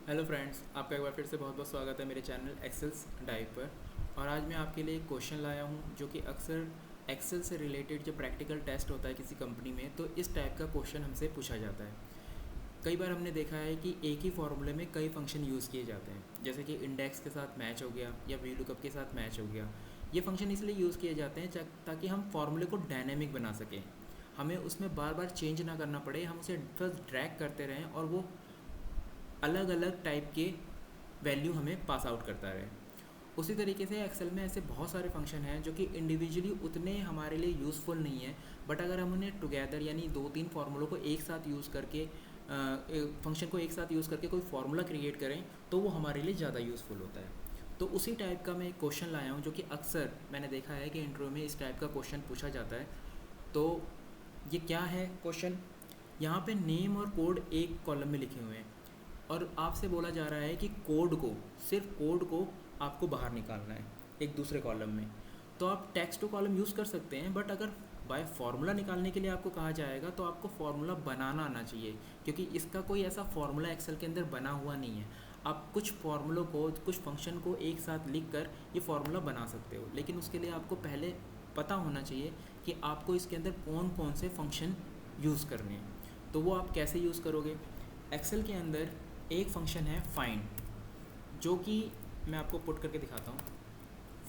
Hello friends, आपका एक बार फिर से बहुत बहुत स्वागत है मेरे चैनल एक्सेल्स डाइव पर। और आज मैं आपके लिए एक क्वेश्चन लाया हूँ जो कि अक्सर एक्सेल से रिलेटेड जब प्रैक्टिकल टेस्ट होता है किसी कंपनी में तो इस टाइप का क्वेश्चन हमसे पूछा जाता है। कई बार हमने देखा है कि एक ही फार्मूले में कई फंक्शन यूज़ किए जाते हैं, जैसे कि इंडेक्स के साथ मैच हो गया या वी लुकअप के साथ मैच हो गया। ये फंक्शन इसलिए यूज़ किए जाते हैं ताकि हम फार्मूले को डायनेमिक बना सकें, हमें उसमें बार बार चेंज ना करना पड़े, हम उसे बस ड्रैग करते रहें और वो अलग अलग टाइप के वैल्यू हमें पास आउट करता रहे। उसी तरीके से एक्सेल में ऐसे बहुत सारे फंक्शन हैं जो कि इंडिविजुअली उतने हमारे लिए यूज़फुल नहीं है, बट अगर हम उन्हें टुगेदर यानी दो तीन फार्मूलों को एक साथ यूज़ करके फंक्शन को एक साथ यूज़ करके कोई फार्मूला क्रिएट करें तो वो हमारे लिए ज़्यादा यूज़फुल होता है। तो उसी टाइप का मैं एक क्वेश्चन लाया हूँ जो कि अक्सर मैंने देखा है कि इंटरव्यू में इस टाइप का क्वेश्चन पूछा जाता है। तो ये क्या है क्वेश्चन? यहाँ पे नेम और कोड एक कॉलम में लिखे हुए हैं और आपसे बोला जा रहा है कि सिर्फ कोड को आपको बाहर निकालना है एक दूसरे कॉलम में। तो आप टेक्स्ट टू कॉलम यूज़ कर सकते हैं, बट अगर बाय फार्मूला निकालने के लिए आपको कहा जाएगा तो आपको फार्मूला बनाना आना चाहिए, क्योंकि इसका कोई ऐसा फार्मूला एक्सेल के अंदर बना हुआ नहीं है। आप कुछ फार्मूलों को, कुछ फंक्शन को एक साथ लिख कर ये फार्मूला बना सकते हो, लेकिन उसके लिए आपको पहले पता होना चाहिए कि आपको इसके अंदर कौन कौन से फंक्शन यूज़ करने हैं। तो वो आप कैसे यूज़ करोगे? एक्सेल के अंदर एक फंक्शन है फाइंड, जो कि मैं आपको पुट करके दिखाता हूँ।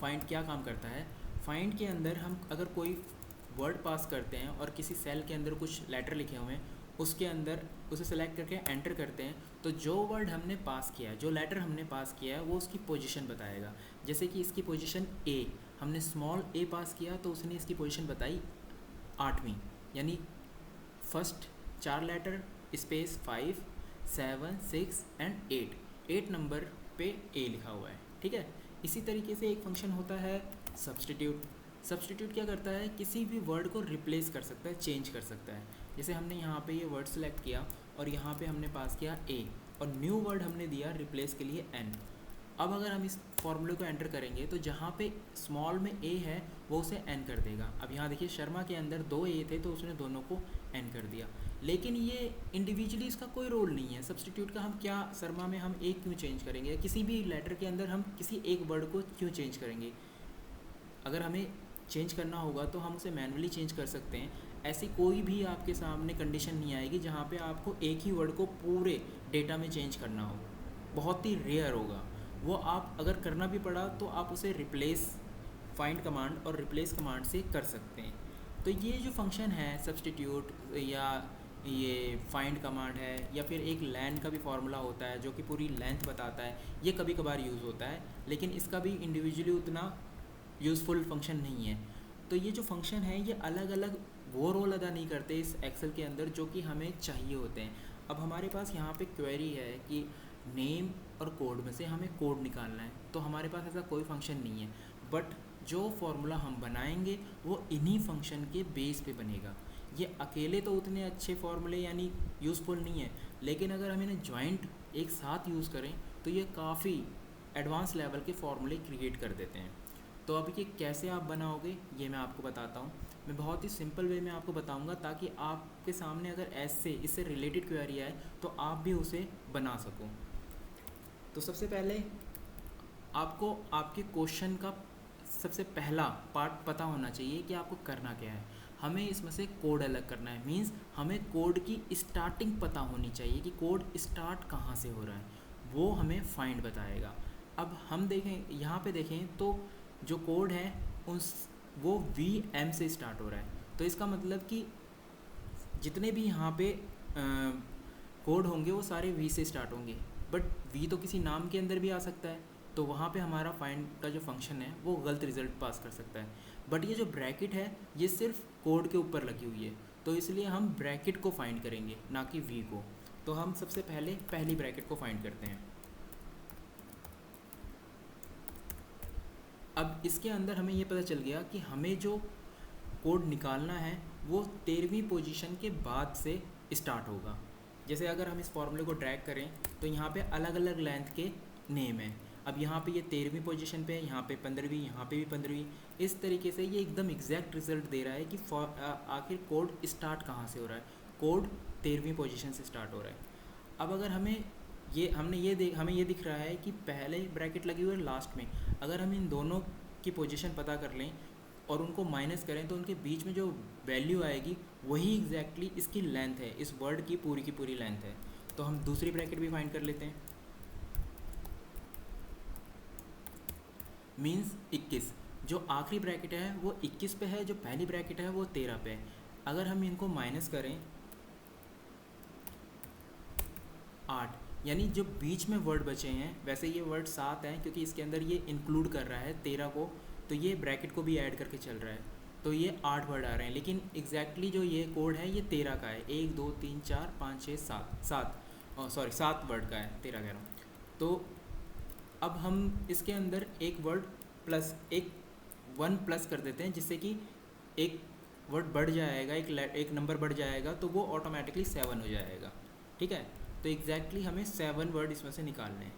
फाइंड क्या काम करता है? फाइंड के अंदर हम अगर कोई वर्ड पास करते हैं और किसी सेल के अंदर कुछ लेटर लिखे हुए हैं, उसके अंदर उसे सेलेक्ट करके एंटर करते हैं, तो जो वर्ड हमने पास किया है, जो लेटर हमने पास किया है, वो उसकी पोजीशन बताएगा। जैसे कि इसकी पोजीशन ए, हमने स्मॉल ए पास किया तो उसने इसकी पोजीशन बताई 8वीं, यानी first 4 letter space 5 7 6 and 8 number पे ए लिखा हुआ है, ठीक है। इसी तरीके से एक फंक्शन होता है सब्सटीट्यूट। सब्सटीट्यूट क्या करता है? किसी भी वर्ड को रिप्लेस कर सकता है, चेंज कर सकता है। जैसे हमने यहाँ पे ये वर्ड सेलेक्ट किया और यहाँ पे हमने पास किया ए और न्यू वर्ड हमने दिया रिप्लेस के लिए एन। अब अगर हम इस फॉर्मूले को एंटर करेंगे तो जहाँ पे स्मॉल में ए है वो उसे एन कर देगा। अब यहाँ देखिए, शर्मा के अंदर 2 ए थे तो उसने दोनों को एन कर दिया, लेकिन ये इंडिविजुअली इसका कोई रोल नहीं है। सब्सटीट्यूट का हम क्या, शर्मा में हम एक क्यों चेंज करेंगे? किसी भी लेटर के अंदर हम किसी एक वर्ड को क्यों चेंज करेंगे? अगर हमें चेंज करना होगा तो हम उसे मैनुअली चेंज कर सकते हैं। ऐसी कोई भी आपके सामने कंडीशन नहीं आएगी जहाँ पे आपको एक ही वर्ड को पूरे डेटा में चेंज करना हो, बहुत ही रेयर होगा वो। आप अगर करना भी पड़ा तो आप उसे रिप्लेस, फाइंड कमांड और रिप्लेस कमांड से कर सकते हैं। तो ये जो फंक्शन है सब्सटीट्यूट, या ये फाइंड कमांड है, या फिर एक लैन का भी फार्मूला होता है जो कि पूरी लेंथ बताता है, ये कभी कभार यूज़ होता है, लेकिन इसका भी इंडिविजुअली उतना यूज़फुल फंक्शन नहीं है। तो ये जो फंक्शन है ये अलग अलग वो रोल अदा नहीं करते इस एक्सेल के अंदर जो कि हमें चाहिए होते हैं। अब हमारे पास यहाँ पे क्वेरी है कि नेम और कोड में से हमें कोड निकालना है, तो हमारे पास ऐसा कोई फंक्शन नहीं है, बट जो फॉर्मूला हम बनाएंगे वो इन्हीं फंक्शन के बेस पे बनेगा। ये अकेले तो उतने अच्छे फार्मूले यानी यूज़फुल नहीं है, लेकिन अगर हम इन्हें जॉइंट एक साथ यूज़ करें तो ये काफ़ी एडवांस लेवल के फार्मूले क्रिएट कर देते हैं। तो अब ये कैसे आप बनाओगे ये मैं आपको बताता हूँ। मैं बहुत ही सिंपल वे में आपको बताऊँगा ताकि आपके सामने अगर ऐसे इससे रिलेटेड क्वेरी आए तो आप भी उसे बना सको। तो सबसे पहले आपको आपके क्वेश्चन का सबसे पहला पार्ट पता होना चाहिए कि आपको करना क्या है। हमें इसमें से कोड अलग करना है, मींस हमें कोड की स्टार्टिंग पता होनी चाहिए कि कोड स्टार्ट कहाँ से हो रहा है, वो हमें फाइंड बताएगा। अब हम देखें, यहाँ पे देखें तो जो कोड है उस वो वी एम से स्टार्ट हो रहा है, तो इसका मतलब कि जितने भी यहाँ पे कोड होंगे वो सारे वी से स्टार्ट होंगे, बट वी तो किसी नाम के अंदर भी आ सकता है, तो वहाँ पे हमारा फाइंड का जो फंक्शन है वो गलत रिजल्ट पास कर सकता है। बट ये जो ब्रैकेट है ये सिर्फ कोड के ऊपर लगी हुई है, तो इसलिए हम ब्रैकेट को फाइंड करेंगे ना कि वी को। तो हम सबसे पहले पहली ब्रैकेट को फाइंड करते हैं। अब इसके अंदर हमें ये पता चल गया कि हमें जो कोड निकालना है वो 13वीं पोजीशन के बाद से स्टार्ट होगा। जैसे अगर हम इस फॉर्मूले को ड्रैग करें तो यहाँ पे अलग अलग लेंथ के नेम हैं। अब यहाँ पे ये 13वीं पोजीशन पे है, यहाँ पे 15वीं, यहाँ पे भी 15वीं। इस तरीके से ये एकदम एग्जैक्ट रिजल्ट दे रहा है कि आखिर कोड स्टार्ट कहाँ से हो रहा है। कोड 13वीं पोजीशन से स्टार्ट हो रहा है। अब अगर हमें हमें ये दिख रहा है कि पहले ब्रैकेट लगी हुई है लास्ट में। अगर हम इन दोनों की पोजीशन पता कर लें और उनको माइनस करें तो उनके बीच में जो वैल्यू आएगी वही एग्जैक्टली इसकी लेंथ है, इस वर्ड की पूरी लेंथ है। तो हम दूसरी ब्रैकेट भी फाइंड कर लेते हैं। मीन्स 21, जो आखिरी ब्रैकेट है वो 21 पे है, जो पहली ब्रैकेट है वो 13 पे है। अगर हम इनको माइनस करें 8, यानी जो बीच में वर्ड बचे हैं, वैसे ये वर्ड 7 हैं क्योंकि इसके अंदर ये इंक्लूड कर रहा है 13 को, तो ये ब्रैकेट को भी ऐड करके चल रहा है, तो ये 8 वर्ड आ रहे हैं। लेकिन एग्जैक्टली जो ये कोड है ये 13 का है। 1 2 3 4 5 6 7 वर्ड का है, 13 कह रहा हूँ। तो अब हम इसके अंदर एक वर्ड प्लस एक 1 प्लस कर देते हैं, जिससे कि एक वर्ड बढ़ जाएगा, एक नंबर बढ़ जाएगा, तो वो ऑटोमेटिकली 7 हो जाएगा। ठीक है, तो एग्जैक्टली हमें 7 वर्ड इसमें से निकालने हैं।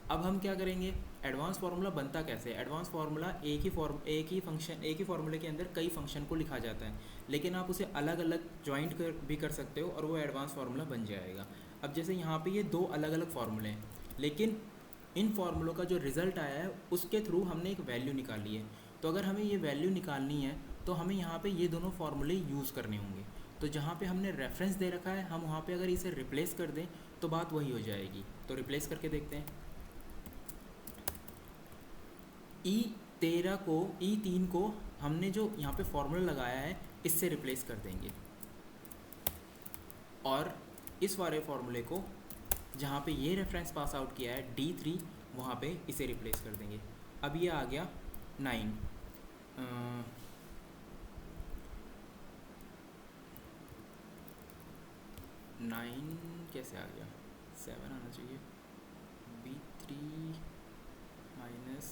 अब हम क्या करेंगे, एडवांस फार्मूला बनता कैसे है। एडवांस फार्मूला एक ही फार्मूले के अंदर कई फंक्शन को लिखा जाता है, लेकिन आप उसे अलग अलग ज्वाइंट भी कर सकते हो और वो एडवांस फार्मूला बन जाएगा। अब जैसे यहाँ पे ये 2 अलग अलग फार्मूले हैं, लेकिन इन फार्मूलों का जो रिज़ल्ट आया है उसके थ्रू हमने एक वैल्यू निकाली है। तो अगर हमें ये वैल्यू निकालनी है तो हमें यहाँ पे ये दोनों फार्मूले यूज़ करने होंगे। तो जहाँ पे हमने रेफरेंस दे रखा है हम वहाँ पे अगर इसे रिप्लेस कर दें तो बात वही हो जाएगी। तो रिप्लेस करके देखते हैं। E3 को हमने जो यहाँ पे फार्मूला लगाया है इससे रिप्लेस कर देंगे, और इस वाले फार्मूले को जहाँ पे ये रेफरेंस पास आउट किया है D3, वहाँ पे इसे रिप्लेस कर देंगे। अब ये आ गया 9। 9 कैसे आ गया, 7 आना चाहिए। B3 माइनस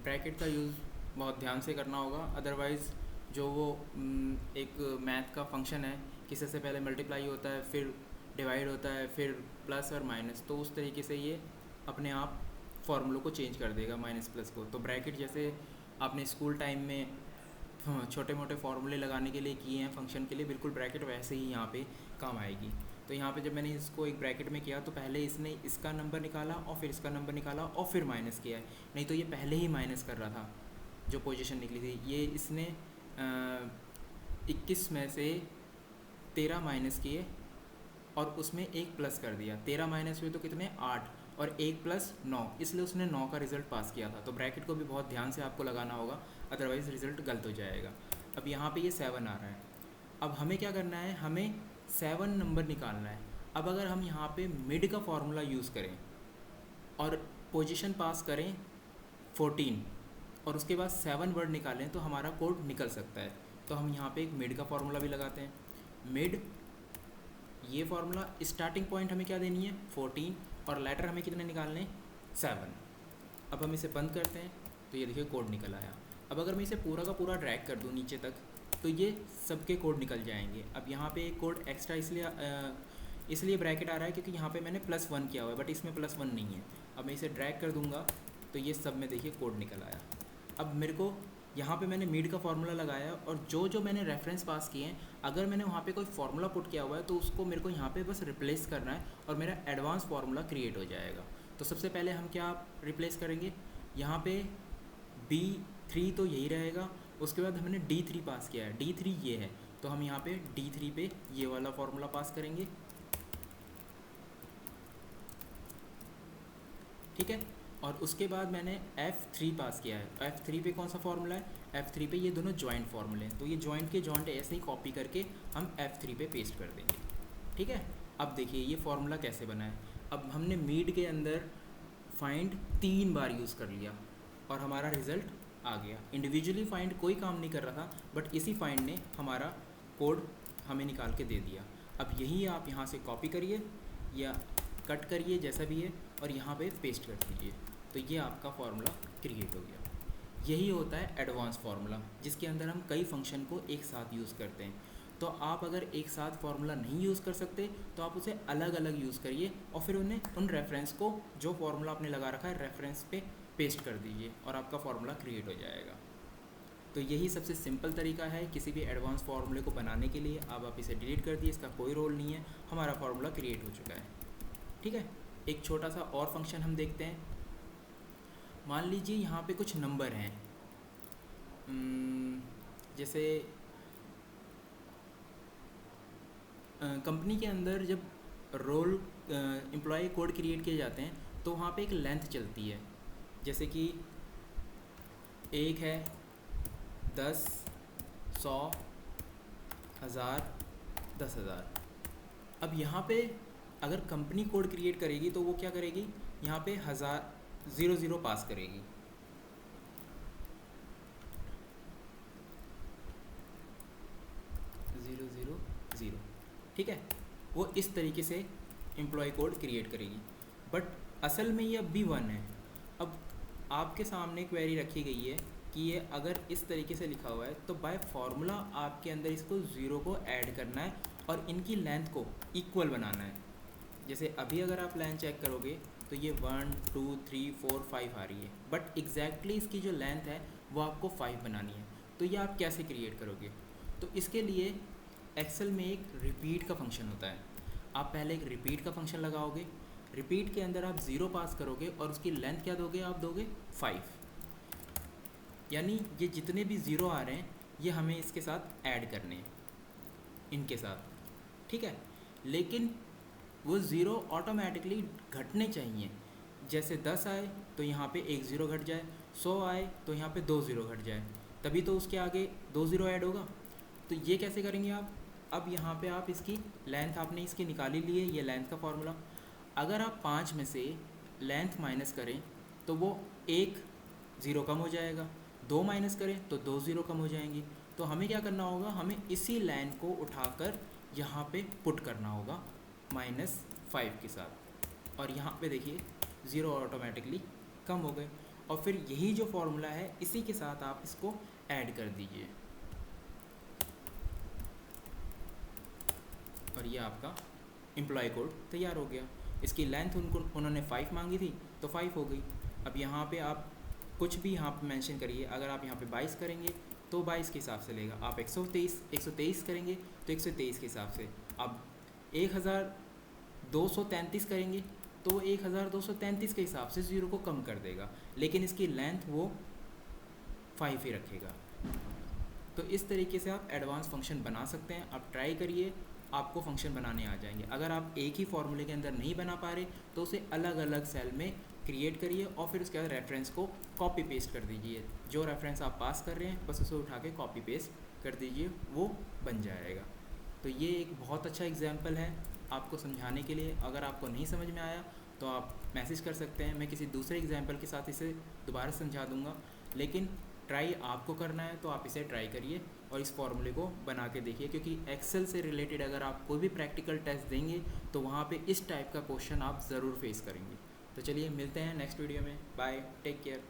ब्रैकेट का यूज़ बहुत ध्यान से करना होगा, अदरवाइज़ जो वो एक मैथ का फंक्शन है कि सबसे पहले मल्टीप्लाई होता है, फिर डिवाइड होता है, फिर प्लस और माइनस, तो उस तरीके से ये अपने आप फार्मूलों को चेंज कर देगा माइनस प्लस को। तो ब्रैकेट जैसे आपने स्कूल टाइम में छोटे मोटे फार्मूले लगाने के लिए किए हैं फंक्शन के लिए, बिल्कुल ब्रैकेट वैसे ही यहाँ पे काम आएगी। तो यहाँ पे जब मैंने इसको एक ब्रैकेट में किया तो पहले इसने इसका नंबर निकाला और फिर इसका नंबर निकाला और फिर माइनस किया है, नहीं तो ये पहले ही माइनस कर रहा था। जो पोजीशन निकली थी ये इसने 21 में से 13 माइनस किए और उसमें एक प्लस कर दिया। 13 माइनस हुए तो कितने, 8, और 1 प्लस 9, इसलिए उसने 9 का रिज़ल्ट पास किया था। तो ब्रैकेट को भी बहुत ध्यान से आपको लगाना होगा, अदरवाइज़ रिज़ल्ट गलत हो जाएगा। अब यहाँ पे ये 7 आ रहा है। अब हमें क्या करना है, हमें 7 नंबर निकालना है। अब अगर हम यहाँ पे मिड का फार्मूला यूज़ करें और पोजीशन पास करें 14 और उसके बाद 7 वर्ड निकालें तो हमारा कोड निकल सकता है। तो हम यहाँ पे एक मिड का फार्मूला भी लगाते हैं। मिड, ये फार्मूला स्टार्टिंग पॉइंट हमें क्या देनी है 14, और लेटर हमें कितने निकालने 7। अब हम इसे बंद करते हैं तो ये देखिए कोड निकल आया। अब अगर मैं इसे पूरा का पूरा ड्रैग कर दूँ नीचे तक तो ये सबके कोड निकल जाएंगे। अब यहाँ पे एक कोड एक्स्ट्रा इसलिए ब्रैकेट आ रहा है क्योंकि यहाँ पे मैंने +1 किया हुआ है, बट इसमें +1 नहीं है। अब मैं इसे ड्रैग कर दूँगा तो ये सब में देखिए कोड निकल आया। अब मेरे को यहाँ पे मैंने मिड का फार्मूला लगाया और जो मैंने रेफरेंस पास किए हैं, अगर मैंने वहाँ पे कोई फार्मूला पुट किया हुआ है तो उसको मेरे को यहाँ पे बस रिप्लेस करना है और मेरा एडवांस फार्मूला क्रिएट हो जाएगा। तो सबसे पहले हम क्या रिप्लेस करेंगे, यहाँ पे B3 तो यही रहेगा, उसके बाद हमने D3 पास किया है, D3 ये है, तो हम यहाँ पे D3 पे ये वाला फार्मूला पास करेंगे। ठीक है, और उसके बाद मैंने F3 पास किया है। F3 पे कौन सा फार्मूला है, F3 पे ये दोनों जॉइंट फार्मूले हैं, तो ये जॉइंट के जॉइंट ऐसे ही कॉपी करके हम F3 पे पेस्ट कर देंगे। ठीक है, अब देखिए ये फार्मूला कैसे बना है। अब हमने मीड के अंदर फाइंड 3 बार यूज़ कर लिया और हमारा रिज़ल्ट आ गया। इंडिविजुअली फाइंड कोई काम नहीं कर रहा था, बट इसी फाइंड ने हमारा कोड हमें निकाल के दे दिया। अब यही आप यहाँ से कॉपी करिए या कट करिए जैसा भी है और यहाँ पे पेस्ट कर दीजिए, तो ये आपका फार्मूला क्रिएट हो गया। यही होता है एडवांस फार्मूला, जिसके अंदर हम कई फंक्शन को एक साथ यूज़ करते हैं। तो आप अगर एक साथ फार्मूला नहीं यूज़ कर सकते तो आप उसे अलग अलग यूज़ करिए और फिर उन रेफरेंस को जो फार्मूला आपने लगा रखा है रेफरेंस पे पेस्ट कर दीजिए और आपका फार्मूला क्रिएट हो जाएगा। तो यही सबसे सिंपल तरीका है किसी भी एडवांस फार्मूले को बनाने के लिए। अब आप इसे डिलीट कर दिए, इसका कोई रोल नहीं है, हमारा फार्मूला क्रिएट हो चुका है। ठीक है, एक छोटा सा और फंक्शन हम देखते हैं। मान लीजिए यहाँ पे कुछ नंबर हैं, जैसे कंपनी के अंदर जब रोल एम्प्लॉय कोड क्रिएट किए जाते हैं तो वहाँ पे एक लेंथ चलती है, जैसे कि 1 है, 10, 100, 1000, 10,000। अब यहाँ पे अगर कंपनी कोड क्रिएट करेगी तो वो क्या करेगी, यहाँ पे 0 पास करेगी। ज़ीरो, ठीक है, वो इस तरीके से एम्प्लॉय कोड क्रिएट करेगी। बट असल में ये अब भी 1 है। अब आपके सामने क्वेरी रखी गई है कि ये अगर इस तरीके से लिखा हुआ है तो बाय फार्मूला आपके अंदर इसको 0 को ऐड करना है और इनकी लेंथ को इक्वल बनाना है। जैसे अभी अगर आप लेंथ चेक करोगे तो ये 1 2 3 4 5 आ रही है, बट एग्जैक्टली इसकी जो लेंथ है वो आपको 5 बनानी है। तो ये आप कैसे क्रिएट करोगे? तो इसके लिए एक्सेल में एक रिपीट का फंक्शन होता है। आप पहले एक रिपीट का फंक्शन लगाओगे, रिपीट के अंदर आप 0 पास करोगे और उसकी लेंथ क्या दोगे, आप दोगे 5। यानी ये जितने भी 0 आ रहे हैं ये हमें इसके साथ ऐड करने हैं, इनके साथ, ठीक है। लेकिन वो 0 ऑटोमेटिकली घटने चाहिए। जैसे 10 आए तो यहाँ पे 1 0 घट जाए, 100 आए तो यहाँ पे 2 0 घट जाए, तभी तो उसके आगे 2 0 ऐड होगा। तो ये कैसे करेंगे आप? अब यहाँ पे आप इसकी लेंथ आपने इसकी निकाली ली है, ये लेंथ का फॉर्मूला। अगर आप 5 में से लेंथ माइनस करें तो वो 1 0 कम हो जाएगा, 2 माइनस करें तो 2 0 कम हो जाएंगी। तो हमें क्या करना होगा, हमें इसी लाइन को उठाकर यहाँ पे पुट करना होगा -5 के साथ, और यहाँ पे देखिए 0 ऑटोमेटिकली कम हो गए। और फिर यही जो फॉर्मूला है इसी के साथ आप इसको ऐड कर दीजिए, और ये आपका एम्प्लॉय कोड तैयार हो गया। इसकी लेंथ उन्होंने 5 मांगी थी तो 5 हो गई। अब यहाँ पे आप कुछ भी यहाँ पे मेंशन करिए। अगर आप यहाँ पे 22 करेंगे तो 22 के हिसाब से लेगा, आप 123 करेंगे तो 123 के हिसाब से, अब 1233 करेंगे तो 1233 के हिसाब से 0 को कम कर देगा, लेकिन इसकी लेंथ वो 5 ही रखेगा। तो इस तरीके से आप एडवांस फंक्शन बना सकते हैं। आप ट्राई करिए, आपको फंक्शन बनाने आ जाएंगे। अगर आप एक ही फॉर्मूले के अंदर नहीं बना पा रहे तो उसे अलग अलग सेल में क्रिएट करिए और फिर उसके बाद रेफरेंस को कॉपी पेस्ट कर दीजिए। जो रेफरेंस आप पास कर रहे हैं बस उसे उठा के कॉपी पेस्ट कर दीजिए, वो बन जाएगा। तो ये एक बहुत अच्छा एग्जाम्पल है आपको समझाने के लिए। अगर आपको नहीं समझ में आया तो आप मैसेज कर सकते हैं, मैं किसी दूसरे एग्जाम्पल के साथ इसे दोबारा समझा दूँगा। लेकिन ट्राई आपको करना है तो आप इसे ट्राई करिए और इस फॉर्मूले को बना के देखिए, क्योंकि एक्सेल से रिलेटेड अगर आप कोई भी प्रैक्टिकल टेस्ट देंगे तो वहाँ पे इस टाइप का क्वेश्चन आप ज़रूर फेस करेंगे। तो चलिए मिलते हैं नेक्स्ट वीडियो में। Bye, take care.